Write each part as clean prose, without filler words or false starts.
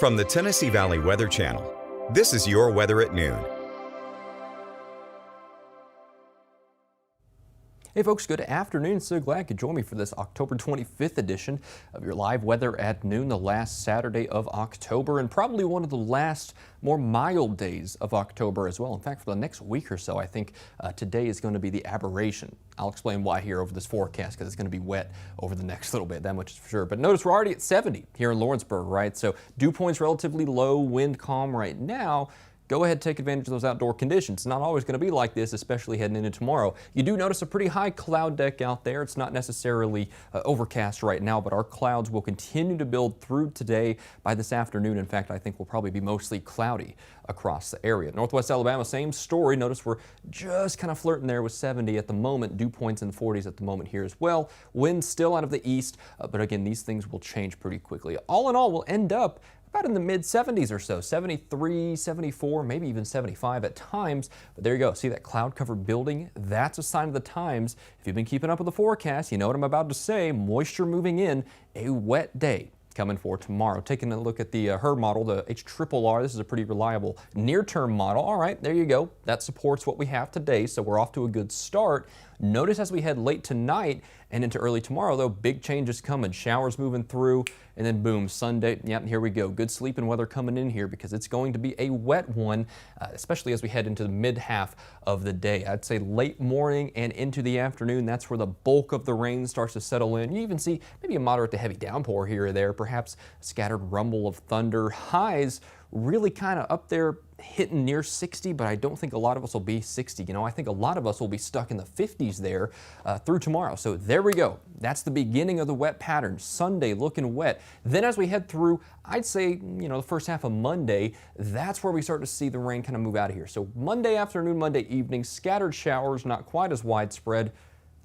From the Tennessee Valley Weather Channel, this is your weather at noon. Hey folks, good afternoon. So glad you could join me for this October 25th edition of your live weather at noon, the last Saturday of October, and probably one of the last more mild days of October as well. In fact, for the next week or so, I think today is going to be the aberration. I'll explain why here over this forecast, because it's going to be wet over the next little bit, that much is for sure. But notice we're already at 70 here in Lawrenceburg, right? So dew point's relatively low, wind calm right now. Go ahead and take advantage of those outdoor conditions. It's not always going to be like this, especially heading into tomorrow. You do notice a pretty high cloud deck out there. It's not necessarily overcast right now, but our clouds will continue to build through today. By this afternoon, in fact, I think will probably be mostly cloudy across the area. Northwest Alabama, same story. Notice we're just kind of flirting there with 70 at the moment. Dew points in the 40s at the moment here as well. Wind still out of the east, but again, these things will change pretty quickly. All in all, we'll end up about in the mid 70s or so, 73, 74, maybe even 75 at times. But there you go. See that cloud cover building? That's a sign of the times. If you've been keeping up with the forecast, you know what I'm about to say. Moisture moving in, a wet day coming for tomorrow. Taking a look at the HRRR model, the HRRR, this is a pretty reliable near-term model. All right, there you go. That supports what we have today, so we're off to a good start. Notice as we head late tonight and into early tomorrow, though, big changes coming. Showers moving through, and then boom, Sunday. Yep, here we go. Good sleeping weather coming in here because it's going to be a wet one, especially as we head into the mid half of the day. I'd say late morning and into the afternoon, that's where the bulk of the rain starts to settle in. You even see maybe a moderate to heavy downpour here or there, perhaps a scattered rumble of thunder. Highs really kind of up there hitting near 60, but I don't think a lot of us will be 60. You know, I think a lot of us will be stuck in the 50s there through tomorrow. So there we go. That's the beginning of the wet pattern. Sunday looking wet. Then as we head through, I'd say, you know, the first half of Monday, that's where we start to see the rain kind of move out of here. So Monday afternoon, Monday evening, scattered showers, not quite as widespread.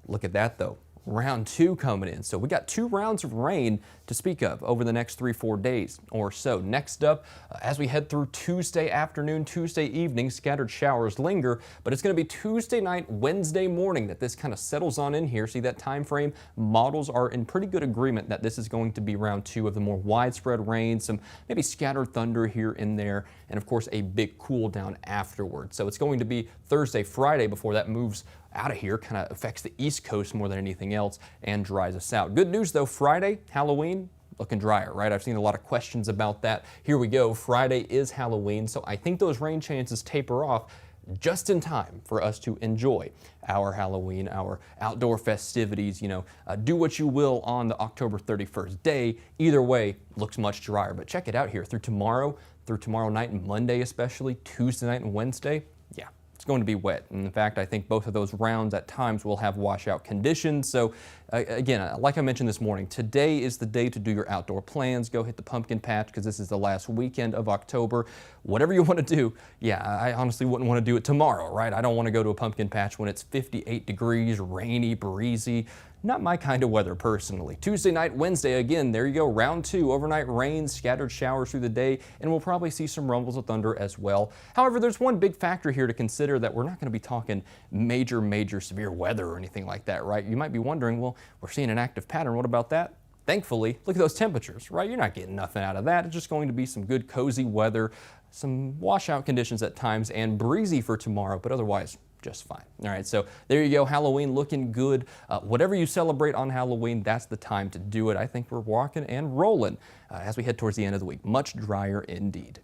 Look at that though. Round 2 coming in. So we got 2 rounds of rain to speak of over the next 3-4 days or so. Next up, as we head through Tuesday afternoon, Tuesday evening, scattered showers linger, but it's going to be Tuesday night, Wednesday morning that this kind of settles on in here. See that time frame? Models are in pretty good agreement that this is going to be round 2 of the more widespread rain, some maybe scattered thunder here and there, and of course a big cool down afterwards. So it's going to be Thursday, Friday before that moves out of here, kind of affects the East Coast more than anything else and dries us out. Good news though, Friday, Halloween, looking drier, right? I've seen a lot of questions about that. Here we go. Friday is Halloween, so I think those rain chances taper off just in time for us to enjoy our Halloween, our outdoor festivities. You know, do what you will on the October 31st day. Either way, looks much drier. But check it out here through tomorrow night and Monday especially, Tuesday night and Wednesday. Yeah. It's going to be wet. And in fact, I think both of those rounds at times will have washout conditions. So again, like I mentioned this morning, today is the day to do your outdoor plans. Go hit the pumpkin patch because this is the last weekend of October. Whatever you want to do, yeah, I honestly wouldn't want to do it tomorrow, right? I don't want to go to a pumpkin patch when it's 58 degrees, rainy, breezy. Not my kind of weather personally. Tuesday night, Wednesday, again, there you go, round 2, overnight rain, scattered showers through the day, and we'll probably see some rumbles of thunder as well. However, there's one big factor here to consider that we're not going to be talking major severe weather or anything like that, right? You might be wondering, well, we're seeing an active pattern. What about that? Thankfully, look at those temperatures, right? You're not getting nothing out of that. It's just going to be some good cozy weather, some washout conditions at times, and breezy for tomorrow, but otherwise, just fine. All right, so there you go. Halloween looking good. Whatever you celebrate on Halloween, that's the time to do it. I think we're rocking and rolling as we head towards the end of the week. Much drier indeed.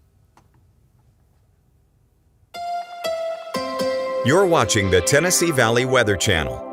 You're watching the Tennessee Valley Weather Channel.